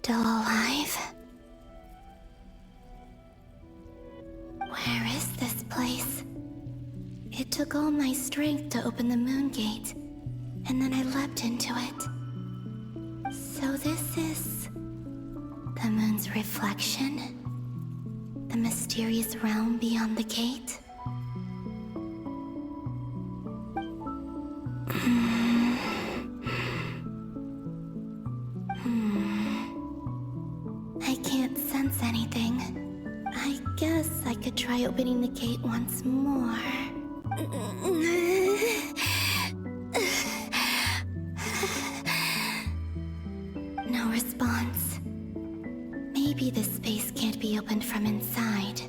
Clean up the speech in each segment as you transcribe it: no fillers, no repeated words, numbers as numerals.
still alive? Where is this place? It took all my strength to open the moon gate, and then I leapt into it. So this is the moon's reflection? The mysterious realm beyond the gate? I can't sense anything. I guess I could try opening the gate once more. No response. Maybe this space can't be opened from inside.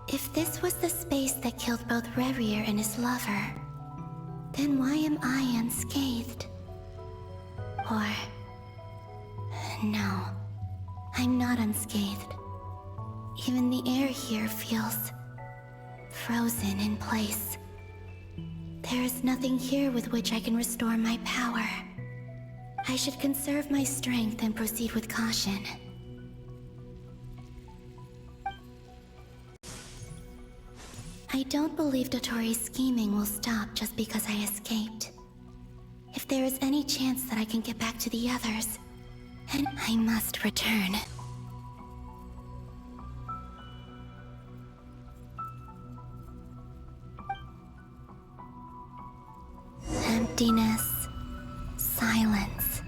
If this was the space that killed both Revier and his lover, then why am I unscathed? Or... no, I'm not unscathed. Even the air here feels frozen in place. There is nothing here with which I can restore my power. I should conserve my strength and proceed with caution. I don't believe Dotori's scheming will stop just because I escaped. If there is any chance that I can get back to the others, then I must return. Emptiness. Silence.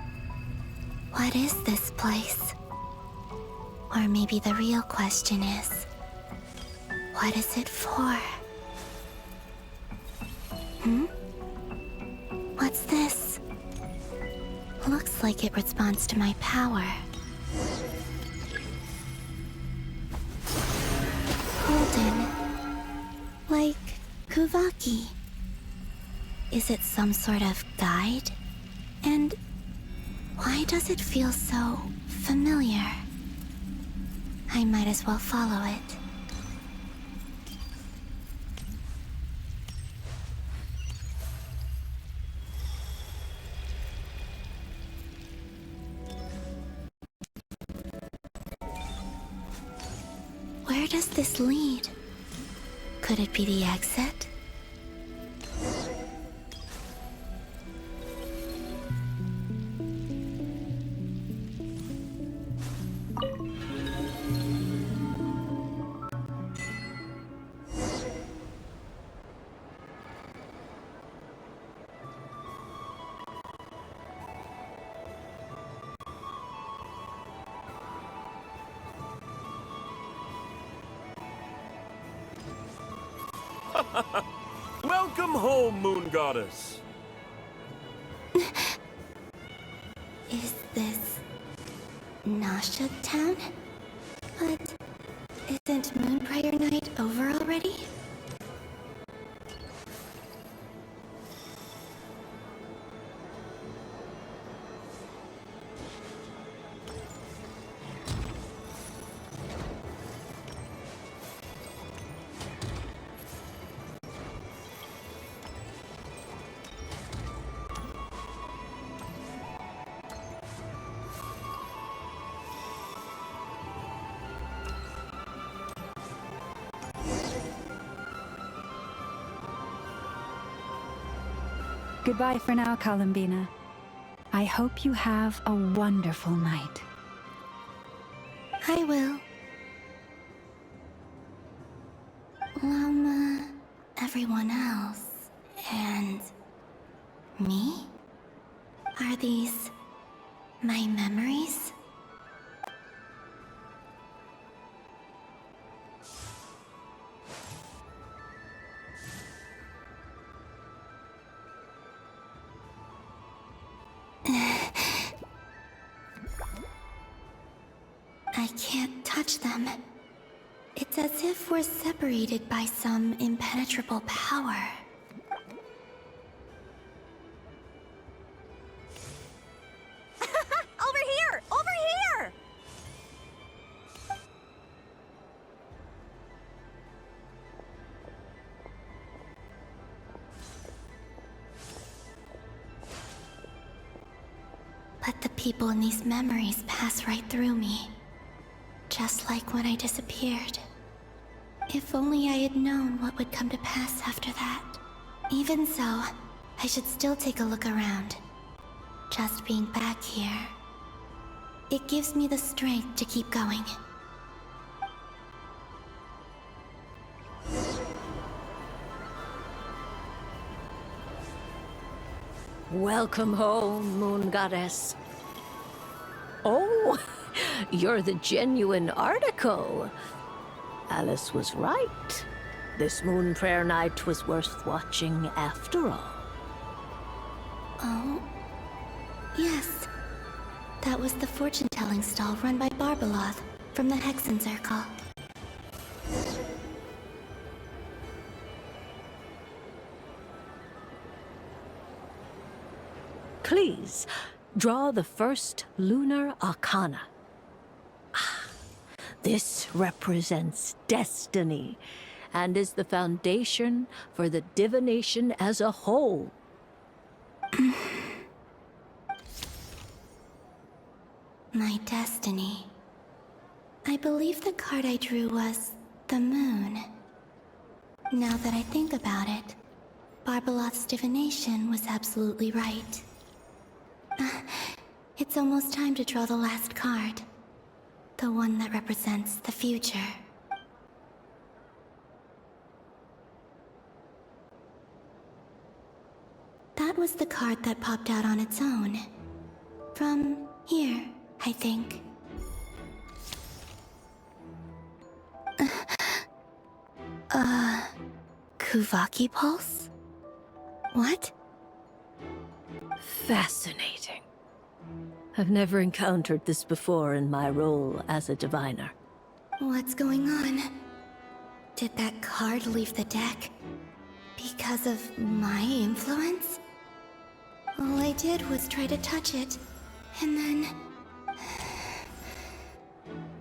What is this place? Or maybe the real question is, what is it for? What's this? Looks like it responds to my power. Golden. Like Kuvaki. Is it some sort of guide? And why does it feel so familiar? I might as well follow it. Where does this lead? Could it be the exit? Welcome home, Moon Goddess. Is this Nasha Town? But isn't Moon Prayer Night over already? Goodbye for now, Colomбина. I hope you have a wonderful night. I will. Llama, everyone else, and me? Are these my memories? I can't touch them. It's as if we're separated by some impenetrable power. Over here! Over here! Let the people in these memories pass right through me. Just like when I disappeared. If only I had known what would come to pass after that. Even so, I should still take a look around. Just being back here, it gives me the strength to keep going. Welcome home, Moon Goddess. Oh, you're the genuine article. Alice was right. This moon prayer night was worth watching after all. Oh, yes. That was the fortune-telling stall run by Barbeloth from the Hexen Circle. Please, draw the first lunar arcana. This represents destiny and is the foundation for the divination as a whole. My destiny. I believe the card I drew was the moon. Now that I think about it, Barbeloth's divination was absolutely right. It's almost time to draw the last card. The one that represents the future. That was the card that popped out on its own. From here, I think. Kuvaki Pulse? What? Fascinating. I've never encountered this before in my role as a diviner. What's going on? Did that card leave the deck? Because of my influence? All I did was try to touch it, and then...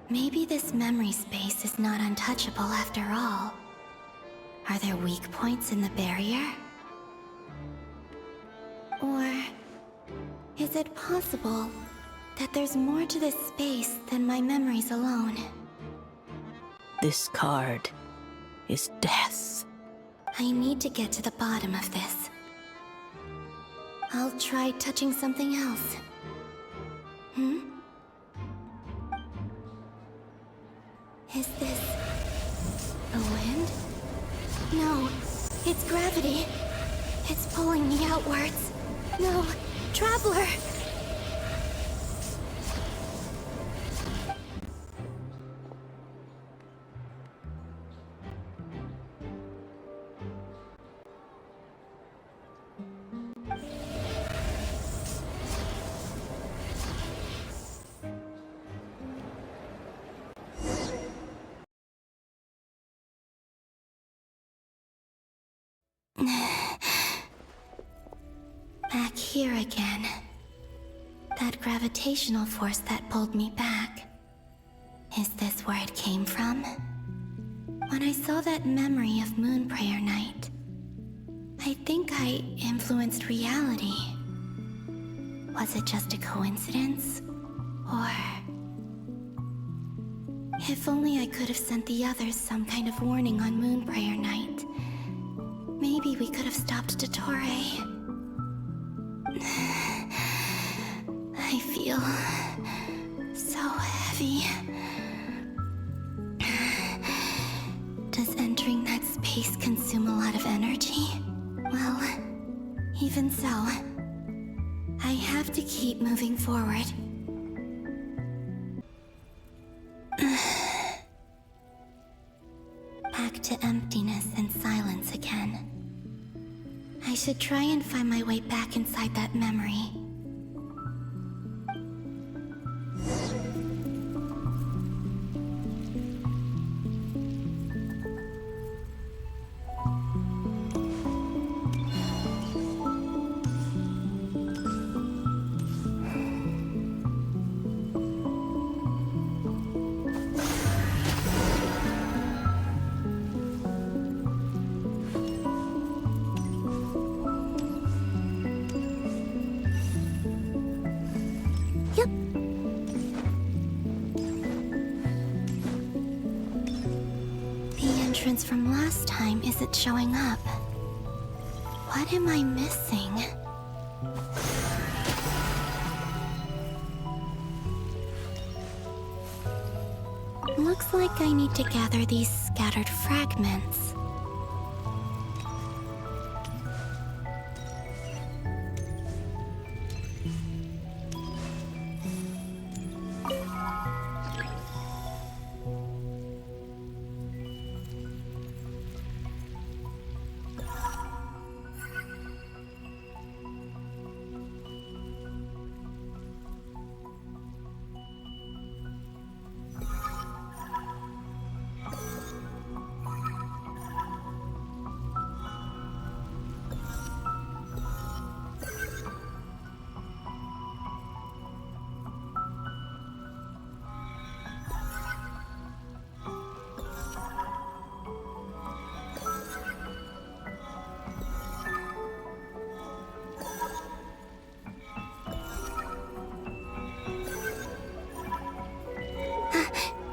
Maybe this memory space is not untouchable after all. Are there weak points in the barrier? Or... is it possible that there's more to this space than my memories alone? This card is death. I need to get to the bottom of this. I'll try touching something else. Is this... the wind? No, it's gravity. It's pulling me outwards. No, Traveler! Back here again. That gravitational force that pulled me back. Is this where it came from? When I saw that memory of Moon Prayer Night, I think I influenced reality. Was it just a coincidence? Or... if only I could have sent the others some kind of warning on Moon Prayer Night. Maybe we could have stopped Dottore. I feel so heavy. Does entering that space consume a lot of energy? Well, even so, I have to keep moving forward. Back to emptiness and silence again. I should try and find my way back inside that memory. entrance from last time isn't showing up. What am I missing? Looks like I need to gather these scattered fragments.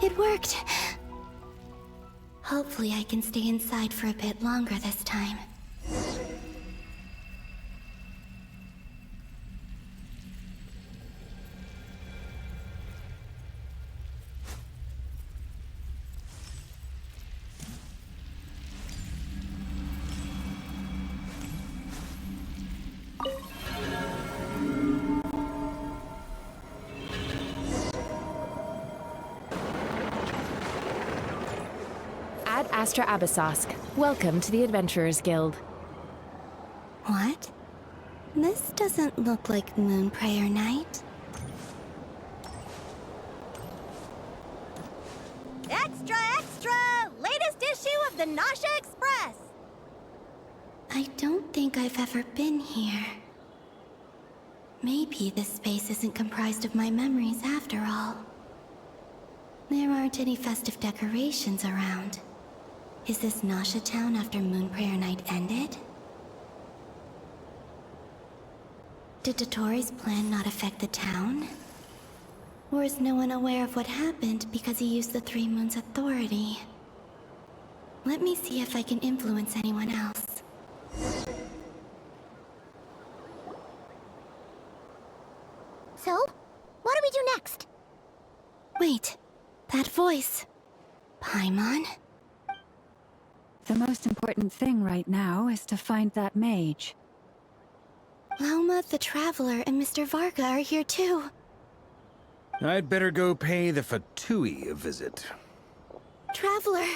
It worked! Hopefully I can stay inside for a bit longer this time. Ad Astra Abyssosque. Welcome to the Adventurers Guild. What? This doesn't look like Moon Prayer Night. Extra, extra! Latest issue of the Nasha Express! I don't think I've ever been here. Maybe this space isn't comprised of my memories after all. There aren't any festive decorations around. Is this Nasha town after Moon Prayer Night ended? Did Dotori's plan not affect the town? Or is no one aware of what happened because he used the Three Moons' authority? Let me see if I can influence anyone else. So, what do we do next? Wait, that voice. Paimon? The most important thing right now is to find that mage. Lauma, the Traveler, and Mr. Varga are here too. I'd better go pay the Fatui a visit. Traveler!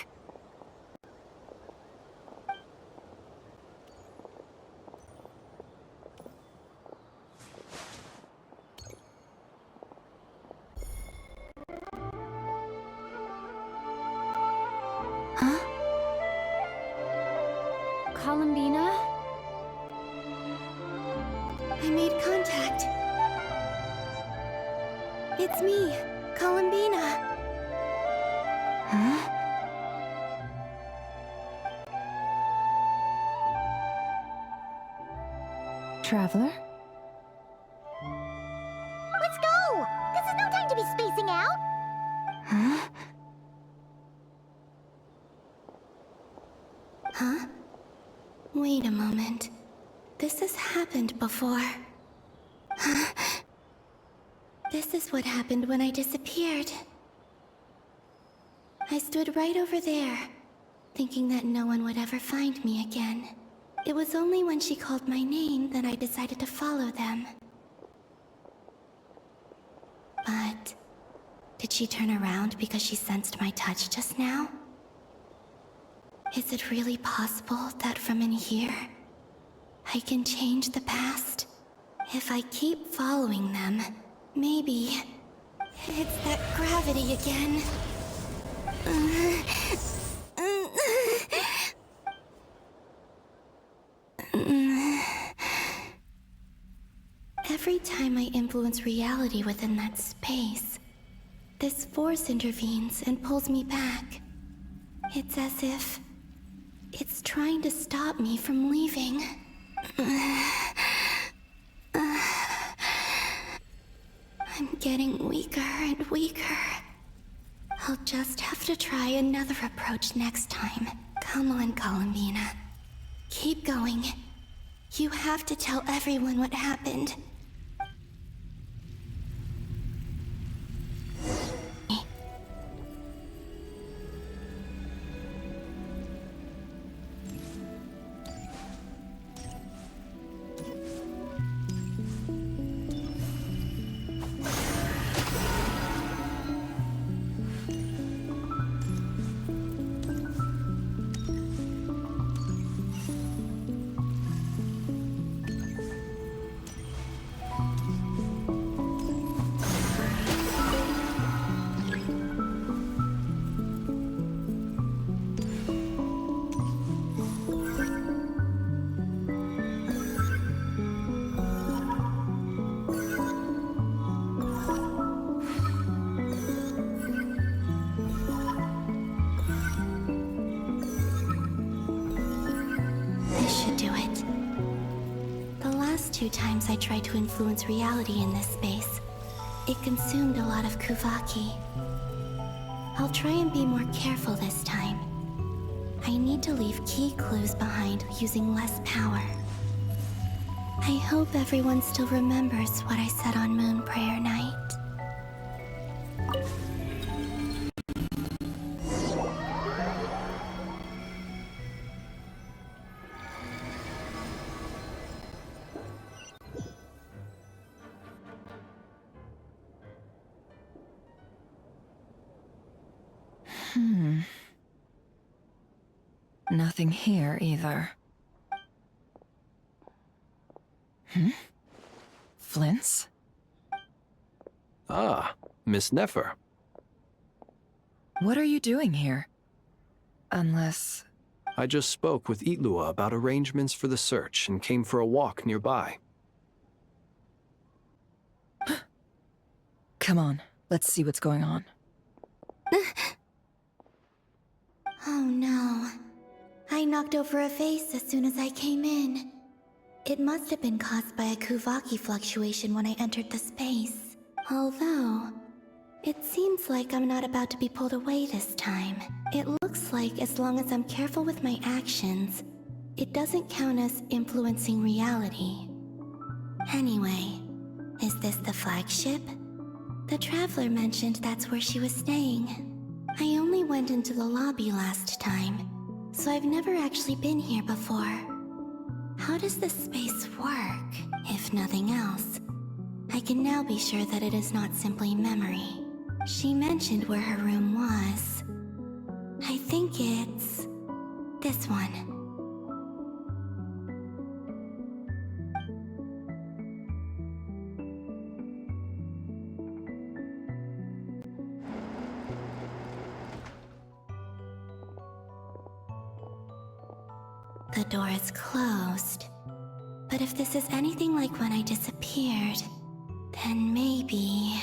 Huh? Colomбина? I made contact. It's me, Colombina. Huh? Traveler? Let's go! This is no time to be spacing out! Huh? Huh? Wait a moment. This has happened before. Huh? This is what happened when I disappeared. I stood right over there, thinking that no one would ever find me again. It was only when she called my name that I decided to follow them. But did she turn around because she sensed my touch just now? Is it really possible that from in here, I can change the past? If I keep following them, maybe it's that gravity again. Every time I influence reality within that space, this force intervenes and pulls me back. It's as if it's trying to stop me from leaving. I'm getting weaker and weaker. I'll just have to try another approach next time. Come on, Colombina. Keep going. You have to tell everyone what happened. Two times I tried to influence reality in this space, it consumed a lot of Kuvaki. I'll try and be more careful this time. I need to leave key clues behind using less power. I hope everyone still remembers what I said on Moon Prayer Night. Nothing here either. Flints? Ah, Miss Nefer. What are you doing here? Unless... I just spoke with Itlua about arrangements for the search and came for a walk nearby. Come on, let's see what's going on. Oh no. I knocked over a vase as soon as I came in. It must have been caused by a Kuvaki fluctuation when I entered the space. Although, it seems like I'm not about to be pulled away this time. It looks like as long as I'm careful with my actions, it doesn't count as influencing reality. Anyway, is this the flagship? The Traveler mentioned that's where she was staying. I only went into the lobby last time, so I've never actually been here before. How does this space work? If nothing else, I can now be sure that it is not simply memory. She mentioned where her room was. I think it's... this one. The door is closed. But if this is anything like when I disappeared, then maybe...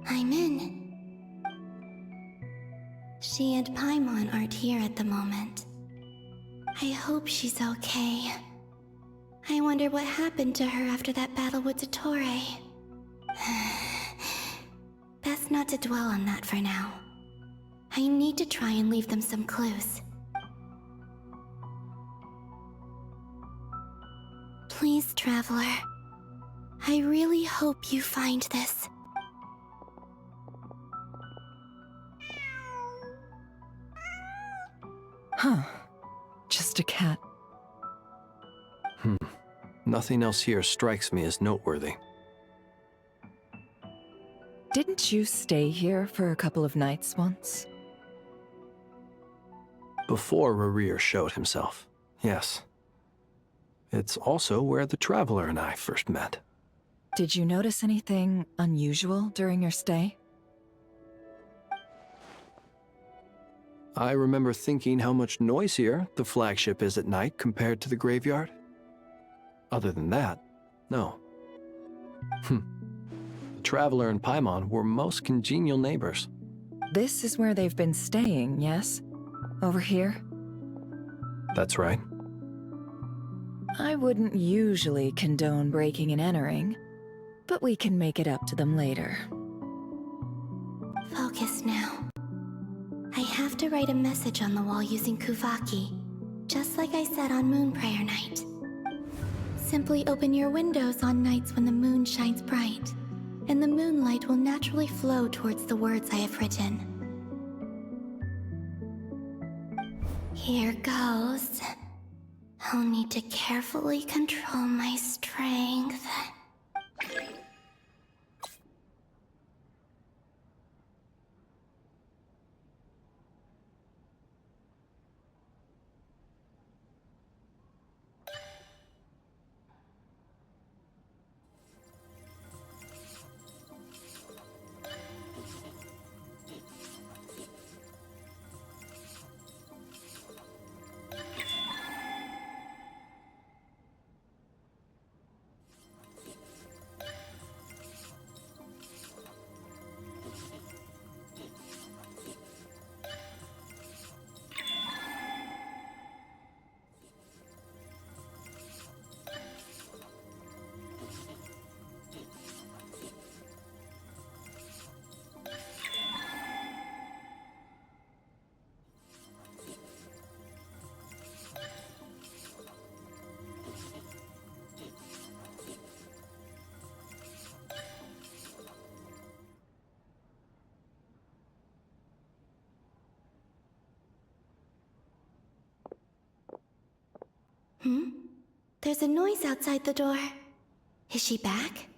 I'm in. She and Paimon aren't here at the moment. I hope she's okay. I wonder what happened to her after that battle with Dottore. Best not to dwell on that for now. I need to try and leave them some clues. Please, Traveler. I really hope you find this. Huh. Just a cat. Nothing else here strikes me as noteworthy. Didn't you stay here for a couple of nights once? Before Rerir showed himself, yes. It's also where the Traveler and I first met. Did you notice anything unusual during your stay? I remember thinking how much noisier the flagship is at night compared to the graveyard. Other than that, no. The Traveler and Paimon were most congenial neighbors. This is where they've been staying, yes? Over here? That's right. I wouldn't usually condone breaking and entering, but we can make it up to them later. Focus now. I have to write a message on the wall using Kuvaki, just like I said on Moon Prayer Night. Simply open your windows on nights when the moon shines bright, and the moonlight will naturally flow towards the words I have written. Here goes. I'll need to carefully control my strength. There's a noise outside the door. Is she back?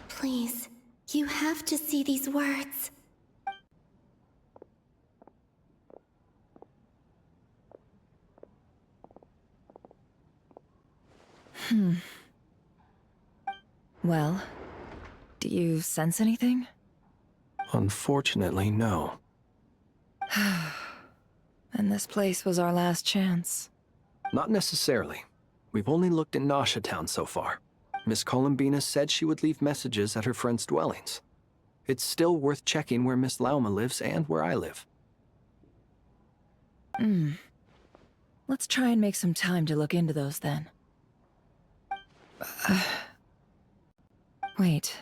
Please, you have to see these words. Well, do you sense anything? Unfortunately, no. And this place was our last chance. Not necessarily. We've only looked in Nasha Town so far. Miss Colomбина said she would leave messages at her friends' dwellings. It's still worth checking where Miss Lauma lives and where I live. Let's try and make some time to look into those then. Wait.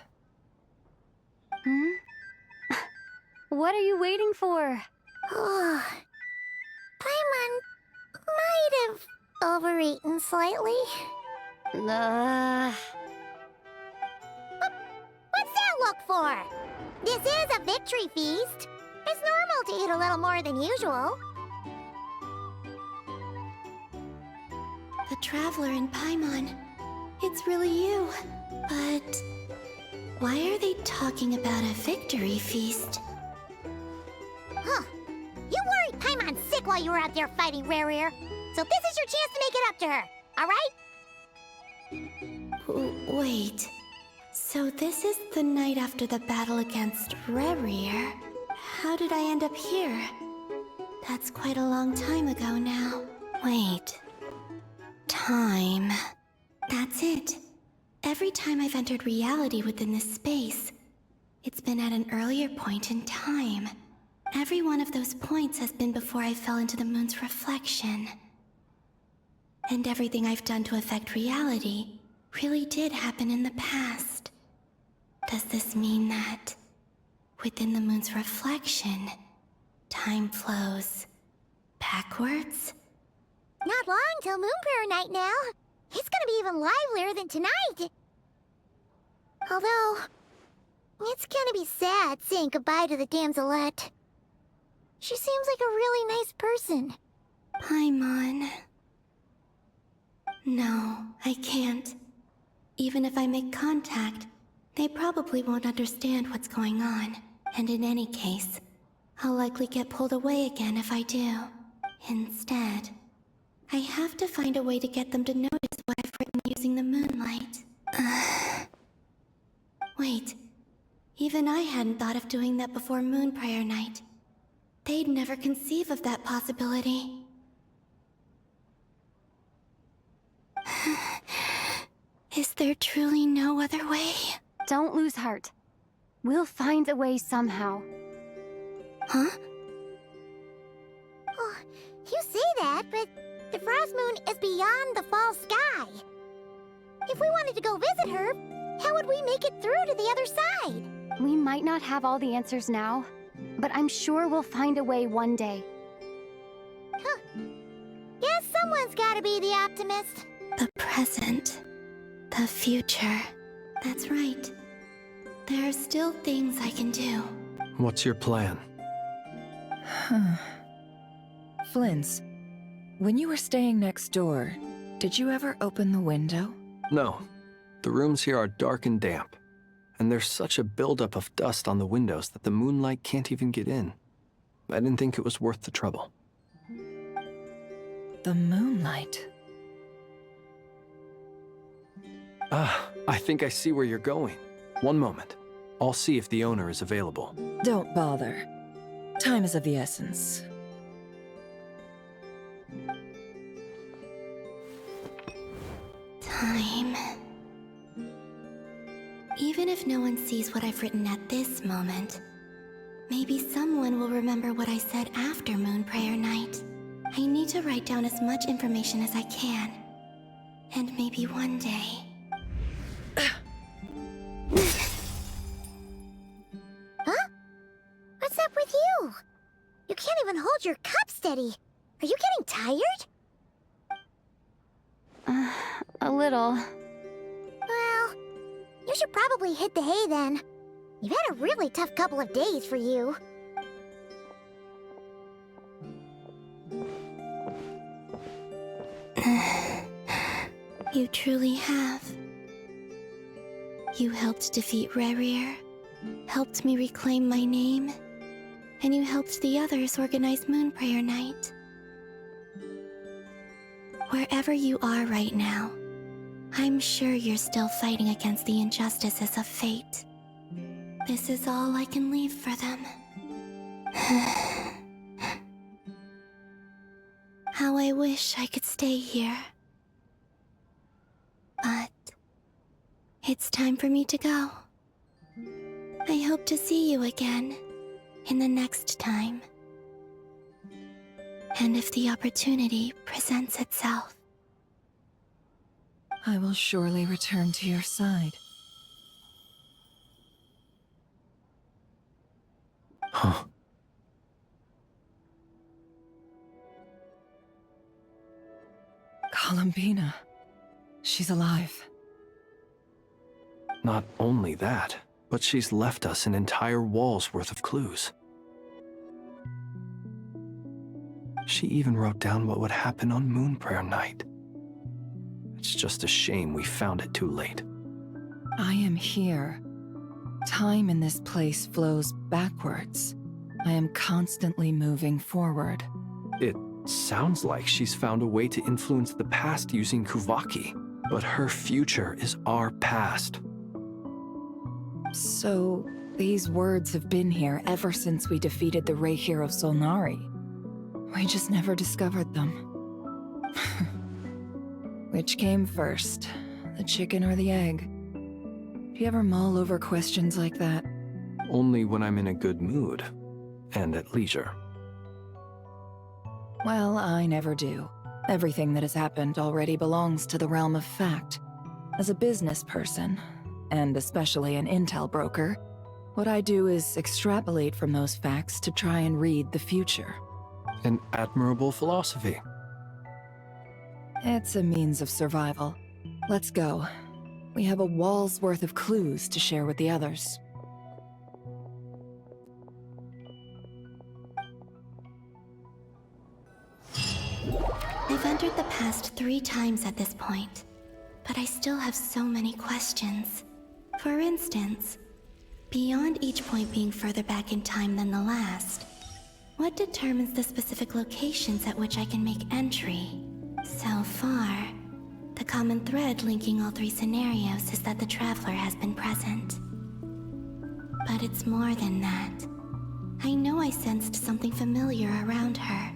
What are you waiting for? Paimon might have overeaten slightly. What's that look for? This is a victory feast. It's normal to eat a little more than usual. The Traveler in Paimon. It's really you. But why are they talking about a victory feast? Huh. You worried Paimon's sick while you were out there fighting Rare. So this is your chance to make it up to her, alright? Wait. So this is the night after the battle against Rare. How did I end up here? That's quite a long time ago now. Wait. Time. That's it. Every time I've entered reality within this space, it's been at an earlier point in time. Every one of those points has been before I fell into the moon's reflection. And everything I've done to affect reality really did happen in the past. Does this mean that within the moon's reflection, time flows backwards? Not long till Moon Prayer Night now. It's gonna be even livelier than tonight. Although, it's gonna be sad saying goodbye to the damselette. She seems like a really nice person. Paimon. No, I can't. Even if I make contact, they probably won't understand what's going on. And in any case, I'll likely get pulled away again if I do. Instead, I have to find a way to get them to notice what I've written using the moonlight. Wait, even I hadn't thought of doing that before Moon Prayer Night. They'd never conceive of that possibility. Is there truly no other way? Don't lose heart. We'll find a way somehow. Huh? Oh, you say that, but the frost moon is beyond the fall sky. If we wanted to go visit her, how would we make it through to the other side? We might not have all the answers now, but I'm sure we'll find a way one day. Huh. Guess someone's gotta be the optimist. The present. The future. That's right. There are still things I can do. What's your plan? Flint's, when you were staying next door, did you ever open the window? No. The rooms here are dark and damp, and there's such a buildup of dust on the windows that the moonlight can't even get in. I didn't think it was worth the trouble. The moonlight. Ah, I think I see where you're going. One moment. I'll see if the owner is available. Don't bother. Time is of the essence. Time. Even if no one sees what I've written at this moment, maybe someone will remember what I said after Moon Prayer Night. I need to write down as much information as I can. And maybe one day... Huh? What's up with you? You can't even hold your cup steady. Are you getting tired? A little. Well, you should probably hit the hay then. You've had a really tough couple of days for you. You truly have. You helped defeat Rerir, helped me reclaim my name, and you helped the others organize Moon Prayer Night. Wherever you are right now, I'm sure you're still fighting against the injustices of fate. This is all I can leave for them. How I wish I could stay here. But it's time for me to go. I hope to see you again in the next time. And if the opportunity presents itself. I will surely return to your side. Huh. Colomбина. She's alive. Not only that, but she's left us an entire wall's worth of clues. She even wrote down what would happen on Moon Prayer Night. It's just a shame we found it too late. I am here. Time in this place flows backwards. I am constantly moving forward. It sounds like she's found a way to influence the past using Kuvaki, but her future is our past. So, these words have been here ever since we defeated the Ray Hero Solnari. We just never discovered them. Which came first, the chicken or the egg? Do you ever mull over questions like that? Only when I'm in a good mood, and at leisure. Well, I never do. Everything that has happened already belongs to the realm of fact. As a business person, and especially an intel broker, what I do is extrapolate from those facts to try and read the future. An admirable philosophy. It's a means of survival. Let's go. We have a wall's worth of clues to share with the others. I've entered the past 3 times at this point, but I still have so many questions. For instance, beyond each point being further back in time than the last, what determines the specific locations at which I can make entry? So far, the common thread linking all 3 scenarios is that the traveler has been present. But it's more than that. I know I sensed something familiar around her.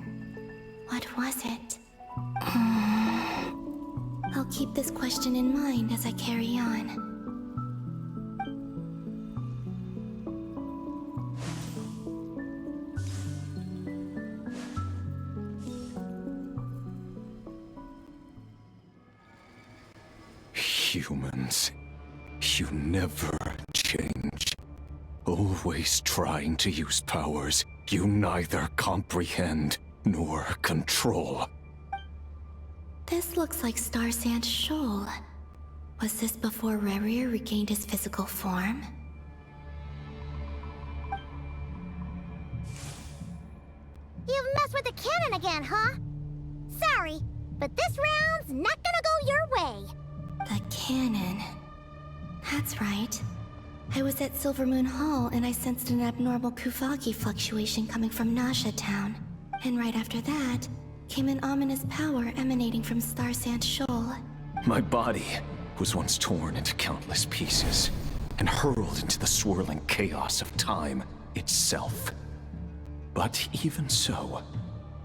What was it? I'll keep this question in mind as I carry on. humans. You never change. Always trying to use powers you neither comprehend nor control. This looks like Star Sand Shoal. Was this before Rerir regained his physical form? You've messed with the cannon again, huh? Sorry, but this round's not gonna go your way. The cannon. That's right. I was at Silver Moon Hall and I sensed an abnormal Kuvagi fluctuation coming from Nasha Town. And right after that, came an ominous power emanating from Star Sand Shoal. My body was once torn into countless pieces and hurled into the swirling chaos of time itself. But even so,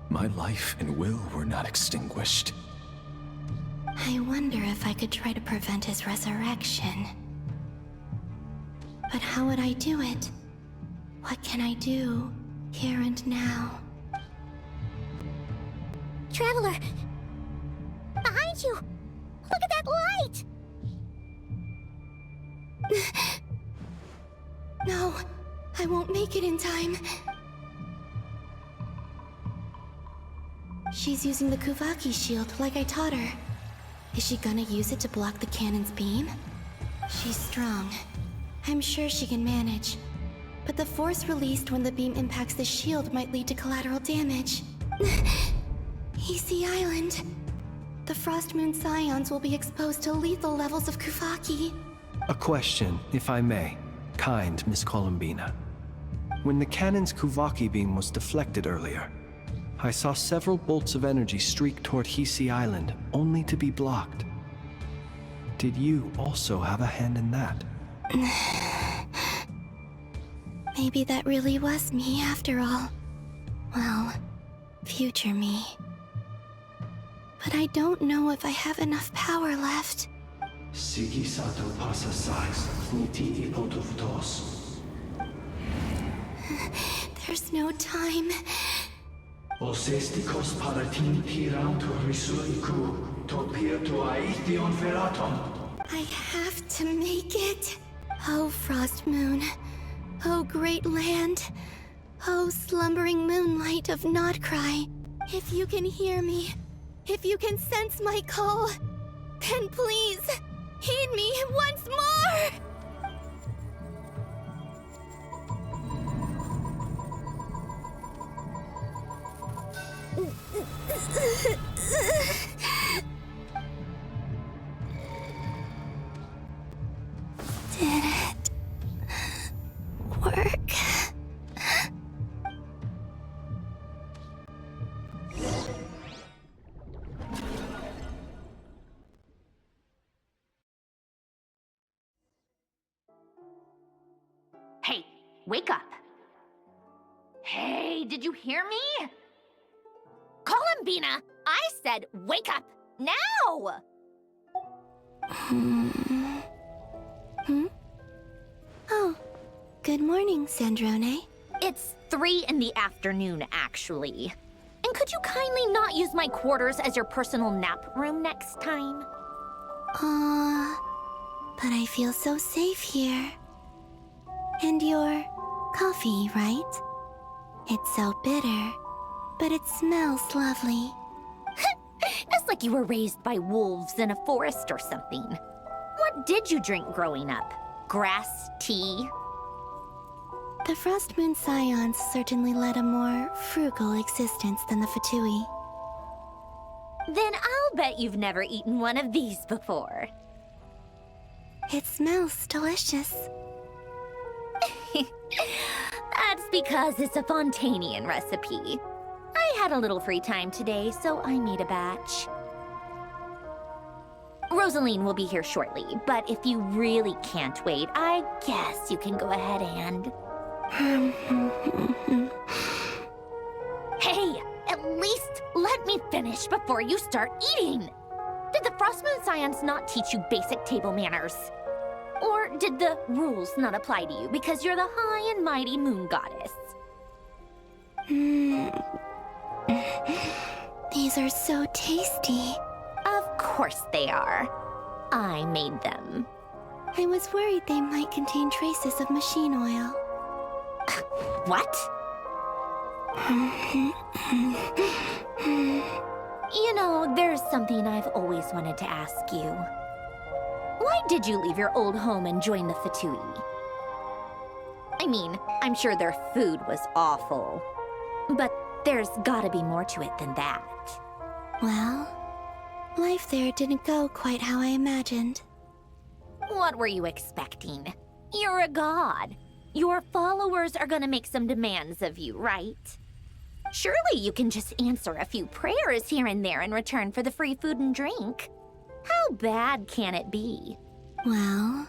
my life and will were not extinguished. I wonder if I could try to prevent his resurrection. But how would I do it? What can I do, here and now? Traveler! Behind you! Look at that light! No, I won't make it in time. She's using the Kuvaki shield like I taught her. Is she gonna use it to block the cannon's beam? She's strong. I'm sure she can manage. But the force released when the beam impacts the shield might lead to collateral damage. EC Island. The Frost Moon Scions will be exposed to lethal levels of Kuvaki. A question, if I may. Kind Miss Colombina. When the cannon's Kuvaki beam was deflected earlier, I saw several bolts of energy streak toward Hisi Island, only to be blocked. Did you also have a hand in that? Maybe that really was me after all. Well, future me. But I don't know if I have enough power left. There's no time. I have to make it. Oh, Frost Moon. Oh, great land. Oh, slumbering moonlight of Nodcry. If you can hear me, if you can sense my call, then please, heed me once more! Did it work? Hey, wake up. Hey, did you hear me? Colomбина, I said wake up now! Oh, good morning, Sandrone. It's 3 in the afternoon, actually. And could you kindly not use my quarters as your personal nap room next time? But I feel so safe here. And your coffee, right? It's so bitter, but it smells lovely. It's like you were raised by wolves in a forest or something. What did you drink growing up? Grass tea? The Frost Moon Scions certainly led a more frugal existence than the Fatui. Then I'll bet you've never eaten one of these before. It smells delicious. That's because it's a Fontanian recipe. I had a little free time today, so I made a batch. Rosaline will be here shortly, but if you really can't wait, I guess you can go ahead and... Hey, at least let me finish before you start eating! Did the Frost Moon Scions not teach you basic table manners? Or did the rules not apply to you because you're the high and mighty moon goddess? These are so tasty. Of course they are. I made them. I was worried they might contain traces of machine oil. What? You know, there's something I've always wanted to ask you. Why did you leave your old home and join the Fatui? I mean, I'm sure their food was awful. But there's gotta be more to it than that. Well, life there didn't go quite how I imagined. What were you expecting? You're a god. Your followers are gonna make some demands of you, right? Surely you can just answer a few prayers here and there in return for the free food and drink. How bad can it be? Well,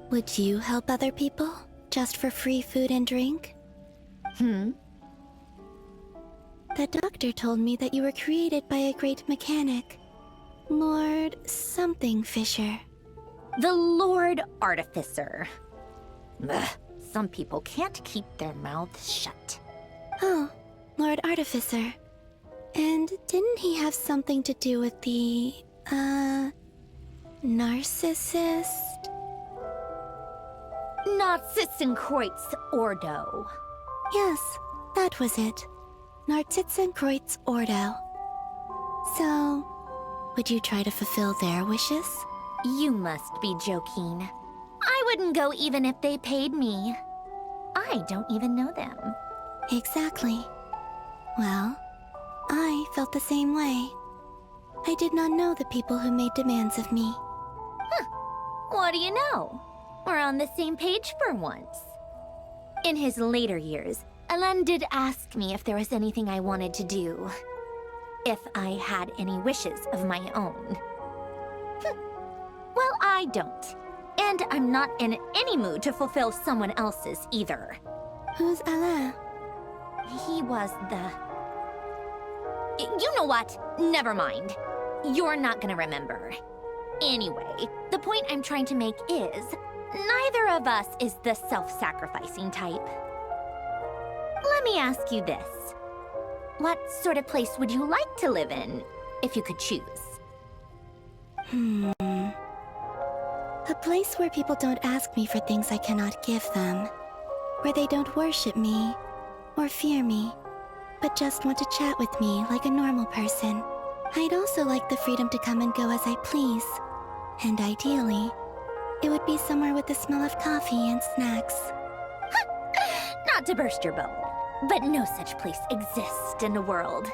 would you help other people just for free food and drink? The doctor told me that you were created by a great mechanic, Lord something Fisher. The Lord Artificer. Ugh, some people can't keep their mouths shut. Oh, Lord Artificer. And didn't he have something to do with the, narcissist? Narcissenkreuz Ordo. Yes, that was it. Narcissenkreuz Ordo. So, would you try to fulfill their wishes? You must be joking. I wouldn't go even if they paid me. I don't even know them. Exactly. Well, I felt the same way. I did not know the people who made demands of me. What do you know? We're on the same page for once. In his later years, Alan did ask me if there was anything I wanted to do. If I had any wishes of my own. Well, I don't. And I'm not in any mood to fulfill someone else's either. Who's Alain? He was the... You know what? Never mind. You're not gonna remember. Anyway, the point I'm trying to make is, neither of us is the self-sacrificing type. Let me ask you this. What sort of place would you like to live in, if you could choose? A place where people don't ask me for things I cannot give them. Where they don't worship me, or fear me, but just want to chat with me like a normal person. I'd also like the freedom to come and go as I please. And ideally, it would be somewhere with the smell of coffee and snacks. Not to burst your bubble, but no such place exists in the world.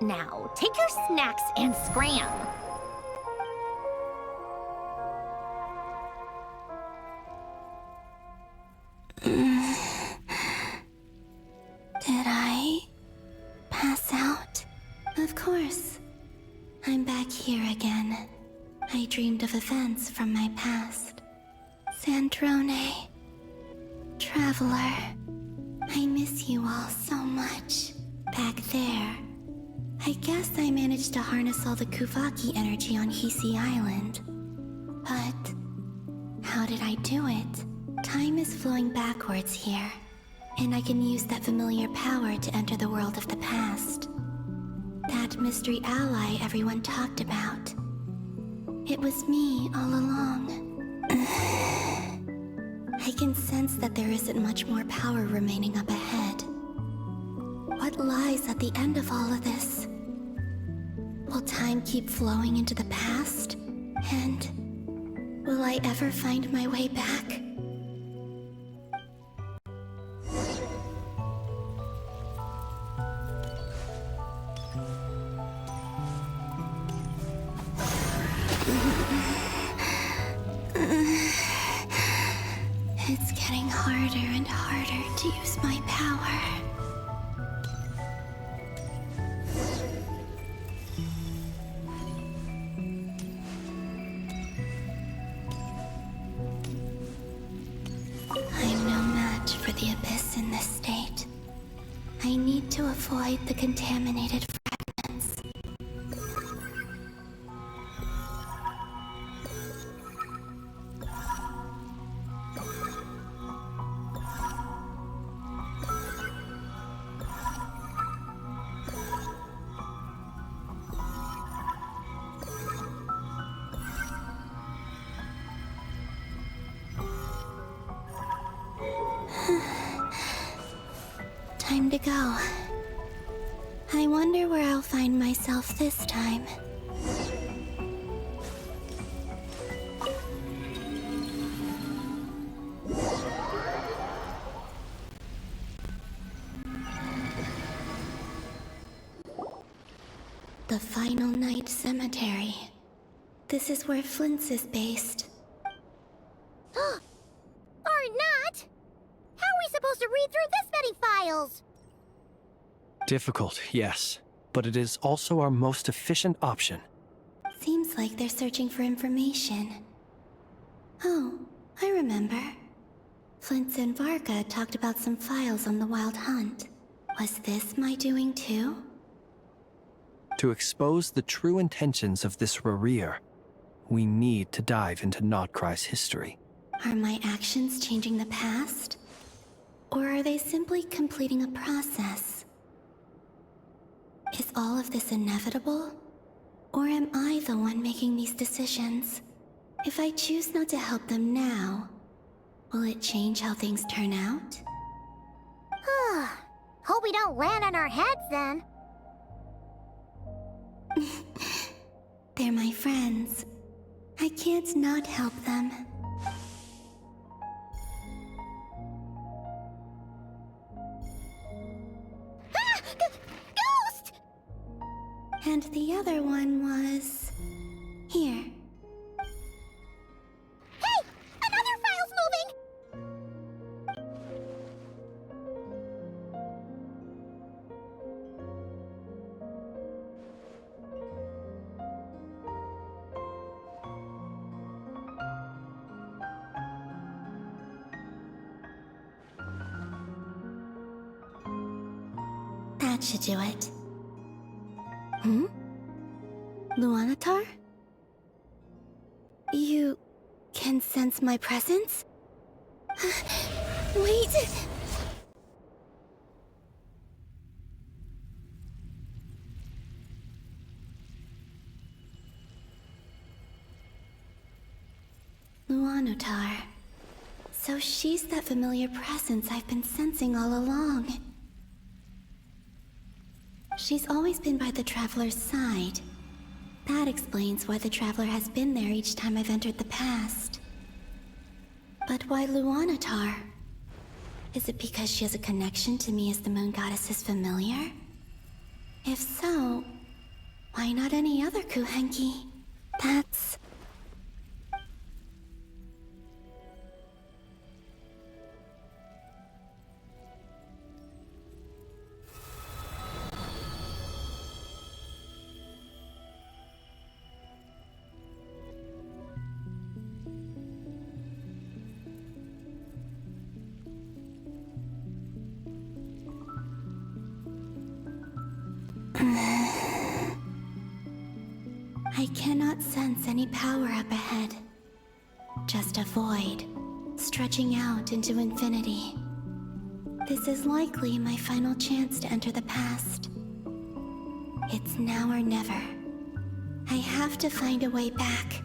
Now, take your snacks and scram. Did I pass out? Of course. I'm back here again. I dreamed of events from my past. Sandrone. Traveler. I miss you all so much. Back there. I guess I managed to harness all the Kuvaki energy on Hisi Island. But how did I do it? Time is flowing backwards here, and I can use that familiar power to enter the world of the past. That mystery ally everyone talked about. It was me all along. I can sense that there isn't much more power remaining up ahead. What lies at the end of all of this? Will time keep flowing into the past? And will I ever find my way back? It's getting harder and harder to use my power. I'm no match for the Abyss in this state. I need to avoid the contaminated fragments. Time to go. I wonder where I'll find myself this time. The Final Night Cemetery. This is where Flint's is based. Or not! How are we supposed to read through this many files? Difficult, yes, but it is also our most efficient option. Seems like they're searching for information. Oh, I remember. Flint's and Varga talked about some files on the Wild Hunt. Was this my doing too? To expose the true intentions of this Rereer, we need to dive into Notcry's history. Are my actions changing the past? Or are they simply completing a process? Is all of this inevitable? Or am I the one making these decisions? If I choose not to help them now, will it change how things turn out? Hope we don't land on our heads then. They're my friends. I can't not help them. Ghost! And the other one was... here. Hey! Another file's moving! That should do it. Luanatar? You can sense my presence? Wait! Luanatar. So she's that familiar presence I've been sensing all along. She's always been by the Traveler's side. That explains why the Traveler has been there each time I've entered the past. But why Luanatar? Is it because she has a connection to me as the Moon Goddess's familiar? If so, why not any other Kuhenki? That's... I cannot sense any power up ahead. Just a void, stretching out into infinity. This is likely my final chance to enter the past. It's now or never. I have to find a way back.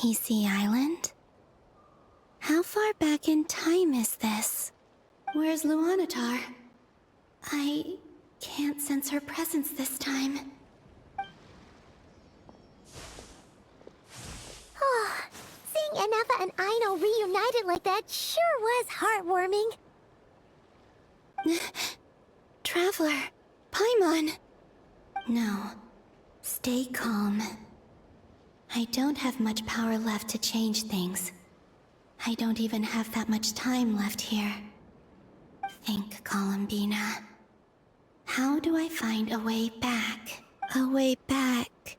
Easy Island? How far back in time is this? Where's Luanatar? I can't sense her presence this time. Seeing Enefa and Aino reunited like that sure was heartwarming. Traveler, Paimon. No, stay calm. I don't have much power left to change things. I don't even have that much time left here. Think, Colomбина. How do I find a way back? A way back.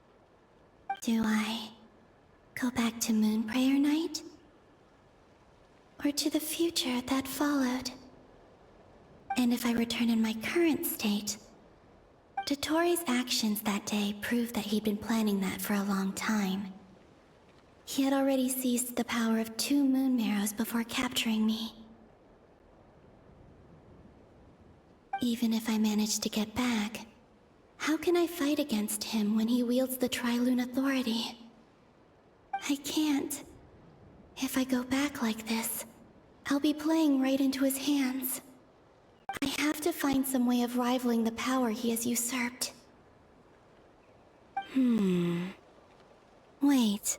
Do I go back to Moon Prayer Night? Or to the future that followed? And if I return in my current state, Dotori's actions that day proved that he'd been planning that for a long time. He had already seized the power of 2 moon marrows before capturing me. Even if I manage to get back, how can I fight against him when he wields the Tri-Lune authority? I can't. If I go back like this, I'll be playing right into his hands. I have to find some way of rivaling the power he has usurped. Wait.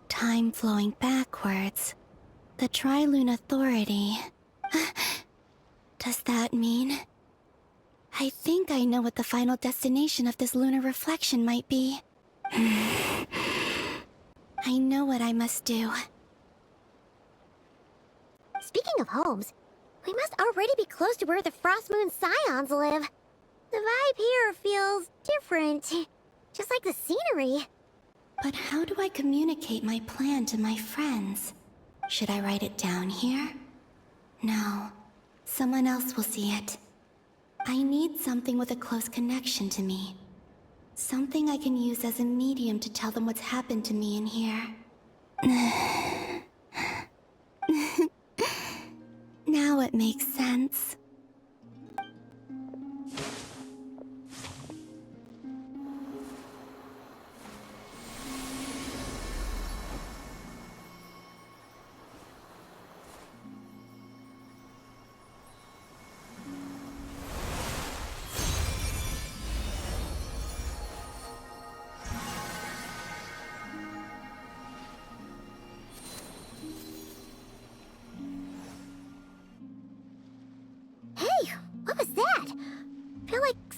Time flowing backwards. The Tri-Lune authority. Does that mean... I think I know what the final destination of this lunar reflection might be. I know what I must do. Speaking of homes, we must already be close to where the Frost Moon Scions live. The vibe here feels different, just like the scenery. But how do I communicate my plan to my friends? Should I write it down here? No. Someone else will see it. I need something with a close connection to me. Something I can use as a medium to tell them what's happened to me in here. Now it makes sense.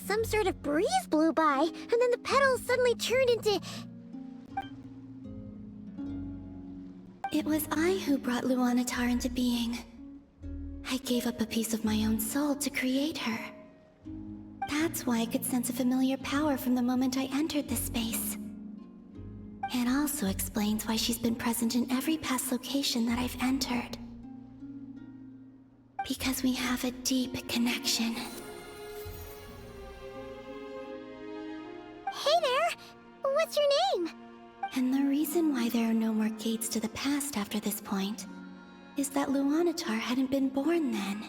Some sort of breeze blew by, and then the petals suddenly turned into... It was I who brought Luanatar into being. I gave up a piece of my own soul to create her. That's why I could sense a familiar power from the moment I entered this space. It also explains why she's been present in every past location that I've entered. Because we have a deep connection. Hey there! What's your name? And the reason why there are no more gates to the past after this point is that Luanatar hadn't been born then.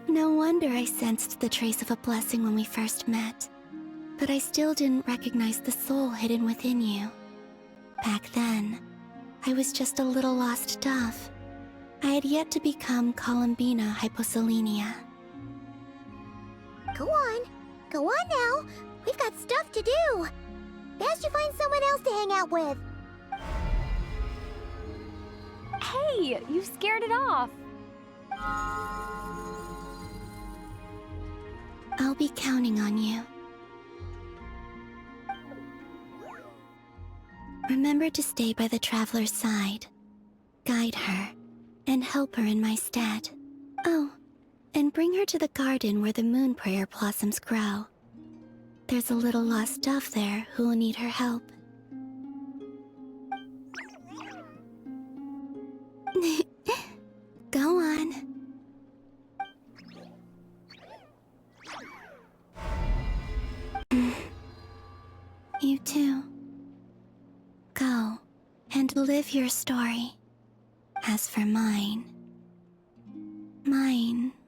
No wonder I sensed the trace of a blessing when we first met. But I still didn't recognize the soul hidden within you. Back then, I was just a little lost dove. I had yet to become Colomбина Hyposelenia. Go on. Go on now. We've got stuff to do. Best you find someone else to hang out with. Hey, you scared it off. I'll be counting on you. Remember to stay by the traveler's side, guide her, and help her in my stead. Oh, and bring her to the garden where the moon prayer blossoms grow. There's a little lost dove there who will need her help. Go on. You too. Go and live your story. As for mine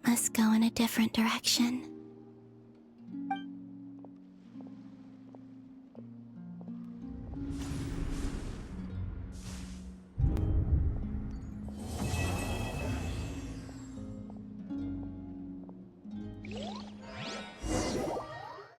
must go in a different direction.